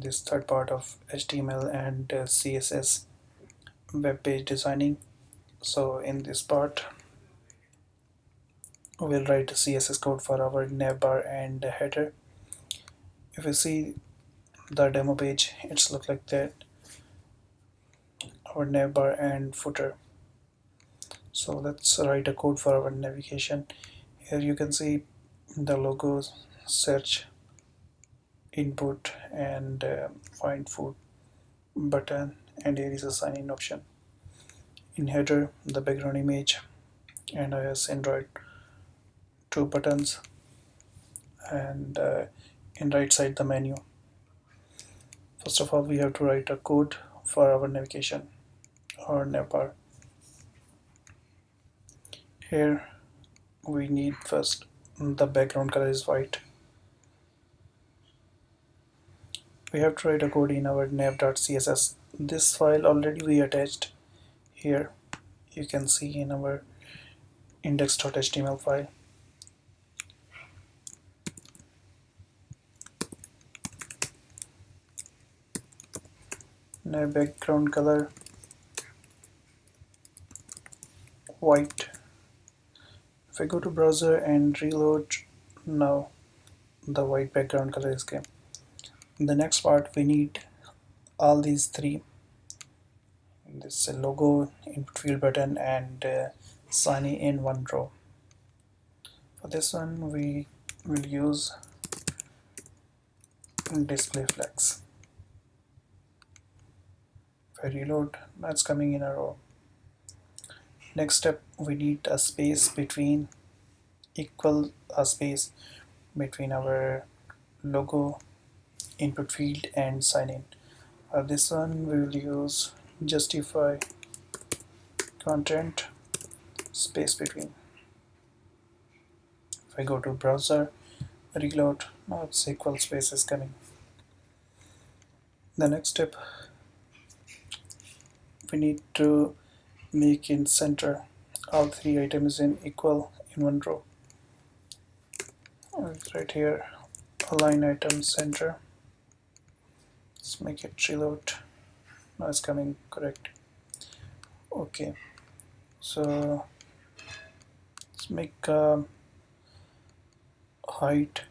This third part of HTML and CSS web page designing. So in this part we'll write a CSS code for our navbar and header. If you see the demo page, it's look like that, our navbar and footer. So let's write a code for our navigation. Here you can see the logos, search, input, and find food button, and here is a sign in option. In header, the background image and iOS Android, two buttons, and in right side the menu. First of all, we have to write a code for our navigation or navbar. Here we need first the background color is white. We have to write a code in our nav.css. This file already we attached here. You can see in our index.html file. Nav background color white. If I go to browser and reload, now the white background color is came. In the next part we need all these three, this logo, input field button, and sign in one row. For this one we will use display flex. If I reload, that's coming in a row. Next step, we need a space between, equal a space between our logo, input field, and sign in. This one we will use justify content space between. If I go to browser, reload, now it's equal space is coming. The next step, we need to make in center all three items in equal in one row. Right here, align item center. Let's make it reload. Now it's coming correct. Okay, so let's make height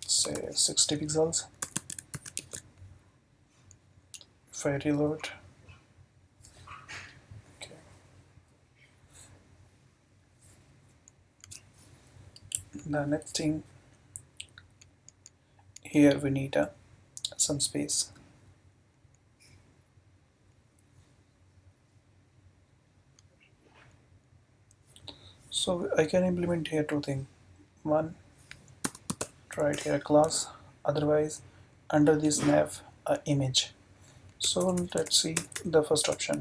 say 60 pixels. If I reload, okay. The next thing, here we need some space. So I can implement here two things. One, write here class, otherwise under this nav image. So let's see the first option.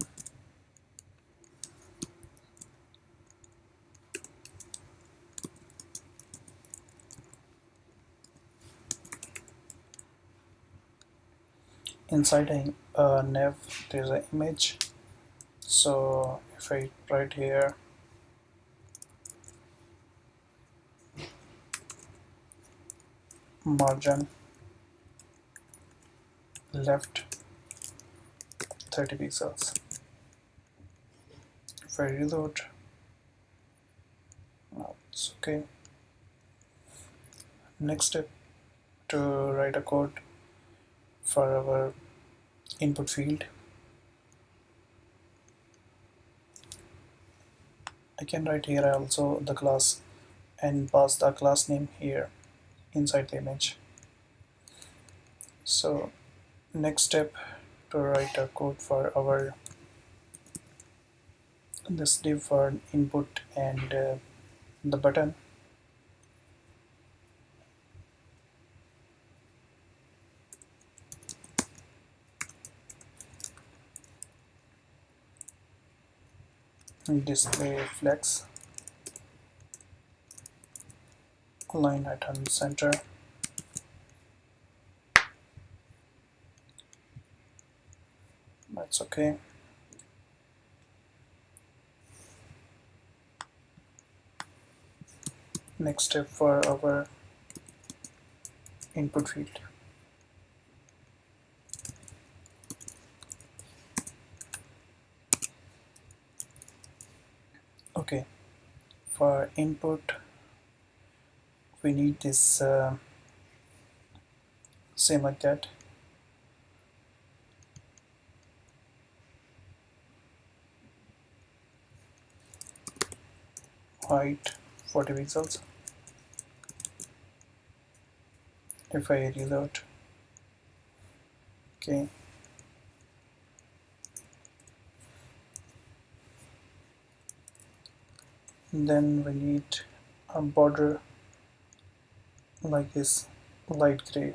Inside a nav there's an image. So if I write here margin left 30 pixels. If I reload, now it's okay. Next step, to write a code for our input field. I can write here also the class and pass the class name here inside the image. So next step, to write a code for our this div for input and the button. Display flex, align item center, that's okay. Next step for our input field. Okay, for input we need this same like that, height 40 pixels. If I reload, okay, then we need a border like this, light gray.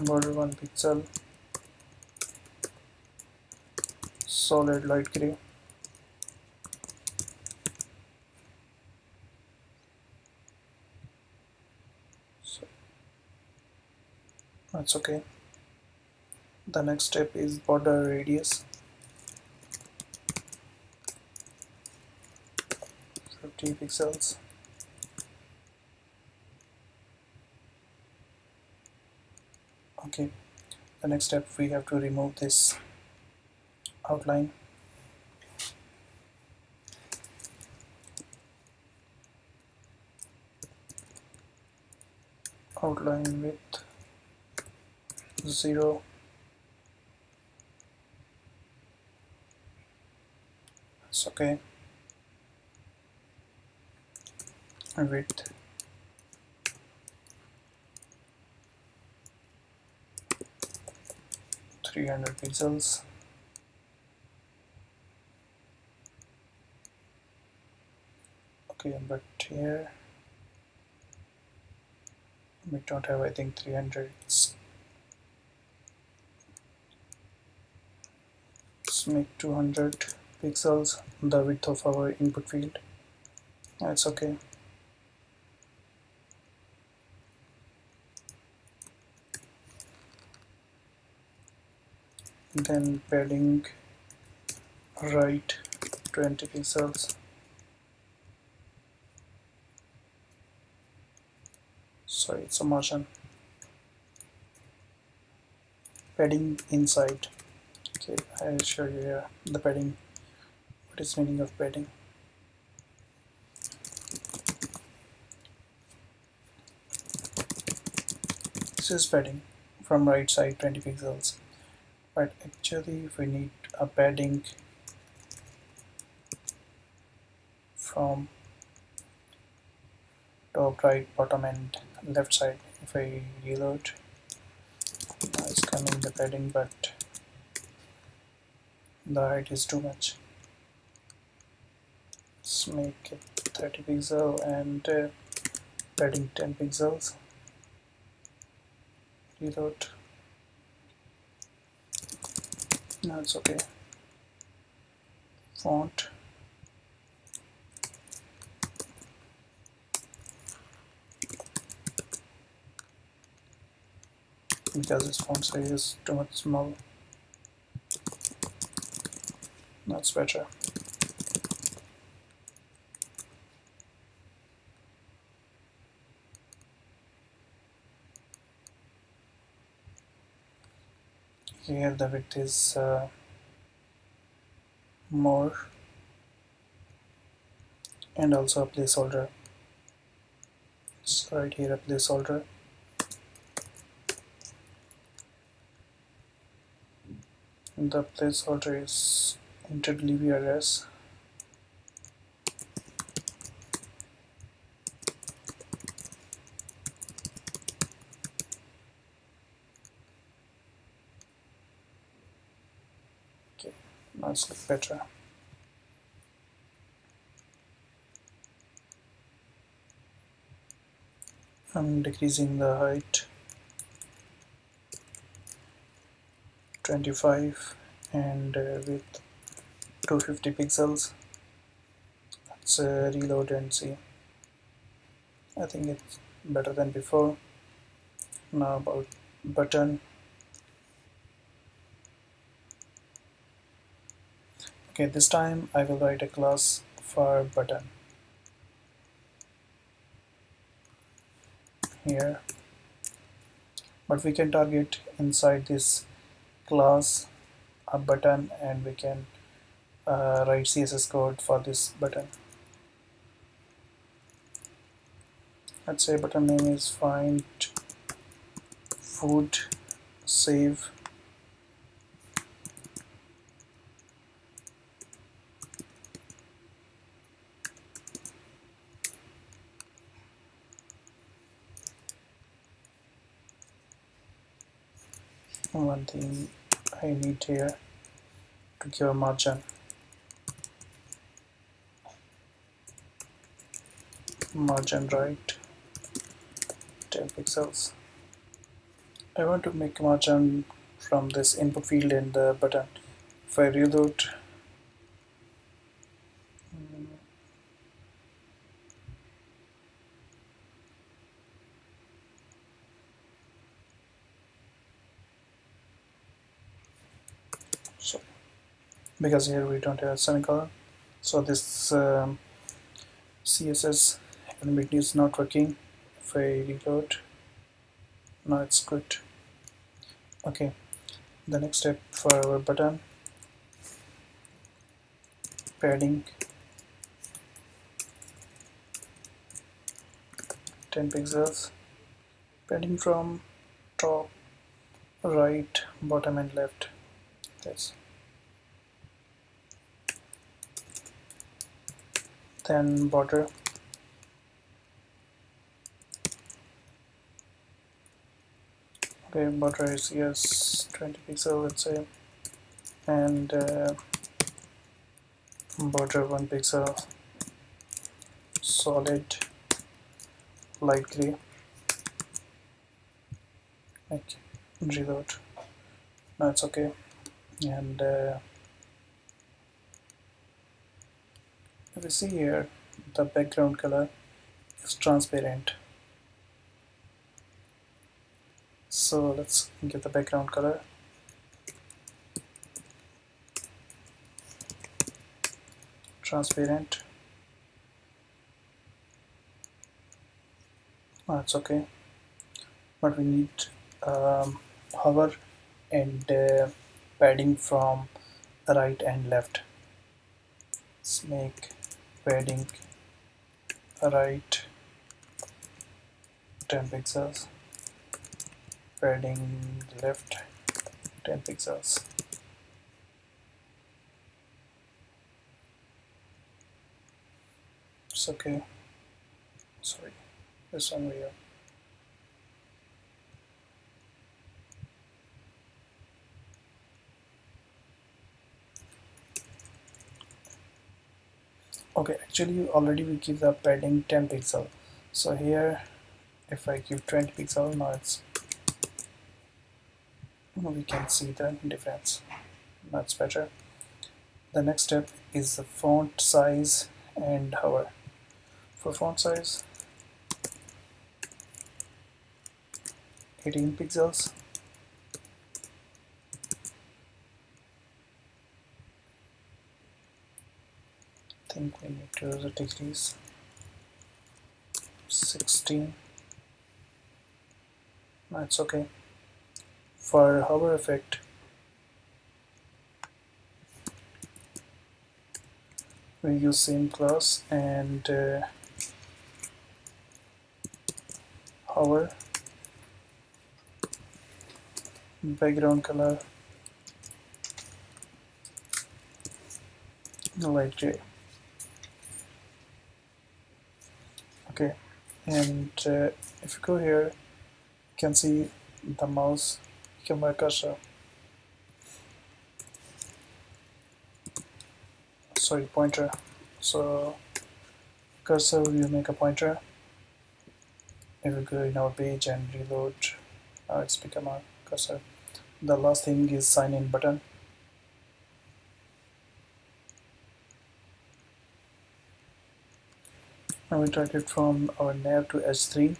Border 1 pixel, solid light gray. So that's okay. The next step is border radius, 50 pixels. Okay, the next step we have to remove this outline. Outline width 0. That's okay. Width 300 pixels. Okay, but here we don't have, I think, 300. Let's make 200 pixels the width of our input field. That's okay. Then padding right 20 pixels. Sorry, it's a margin. Padding inside. Okay, I'll show you here the padding. What is meaning of padding? This is padding from right side 20 pixels, but actually we need a padding from top right, bottom and left side. If I reload, now it's coming the padding, but the height is too much. Let's make it 30 pixel and padding 10 pixels. Reload. Now it's okay. Font. Because this font size is too much small. That's better. Here the width is more, and also a placeholder. So right here a placeholder. The placeholder is interdelivery. Okay, now it's look better. I'm decreasing the height 25 and width 250 pixels. Let's reload and see. I think it's better than before. Now about button. Okay, this time I will write a class for button here, but we can target inside this class a button, and we can write CSS code for this button. Let's say button name is find food, save. One thing I need here to give a margin right 10 pixels. I want to make a margin from this input field in the button. If I reload, so because here we don't have a semicolon, so this CSS element is not working. If I reload, now it's good. Okay, the next step for our button, padding 10 pixels, padding from top, right, bottom and left. This. Then border, okay, border is yes 20 pixel, let's say, and border 1 pixel, solid light gray. Like reload, now it's okay. And if you see here, the background color is transparent, so let's give the background color transparent. That's okay, but we need hover and padding from right and left. Let's make padding right 10 pixels, padding left 10 pixels. It's okay. Sorry, this one here. Okay, actually already we give the padding 10 pixel, so here if I give 20 pixel, now it's, we can see the difference. That's better. The next step is the font size and hover. For font size, 18 pixels. I think we need to decrease 16. That's okay. For hover effect, we use same class and hover, background color light gray. Okay, and if you go here, you can see the mouse become a cursor. Sorry, pointer. So cursor, you make a pointer. If we go in our page and reload, now it's become a cursor. The last thing is sign in button. Now we drag it from our nav to H3.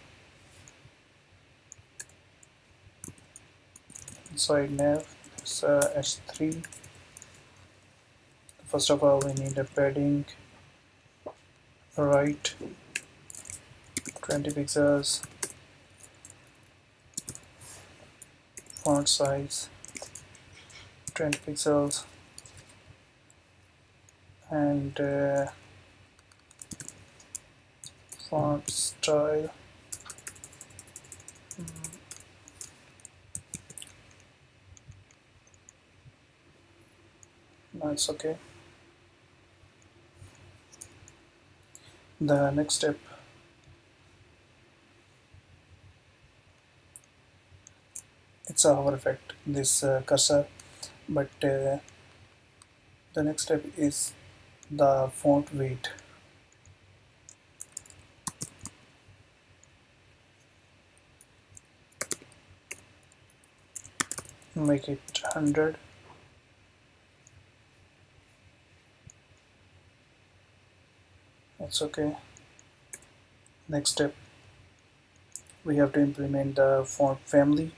Inside nav is H3. The First of all, we need a padding, right, 20 pixels, font size 20 pixels, and font style, that's okay. The next step, it's a hover effect, this cursor, but the next step is the font weight. Make it 100. That's okay. Next step, we have to implement the font family.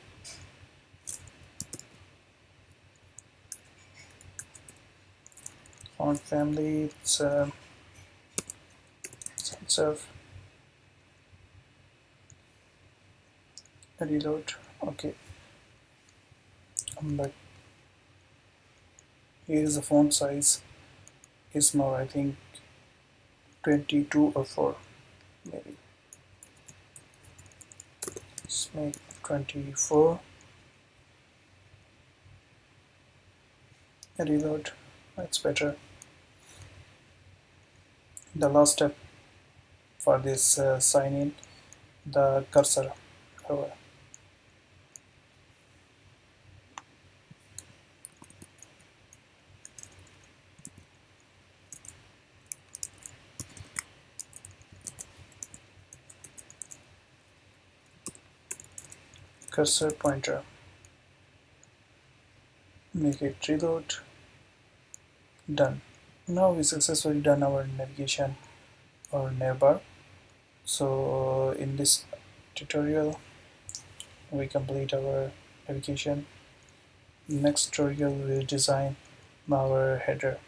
Font family, it's itself. Reload. Okay, but here is the font size. Is small, I think 22 or 4, maybe. Let's make 24. Reload. That's better. The last step for this sign in, the cursor hover. Cursor pointer. Make it reload. Done. Now we successfully done our navigation or navbar. So in this tutorial we complete our navigation. Next tutorial we will design our header.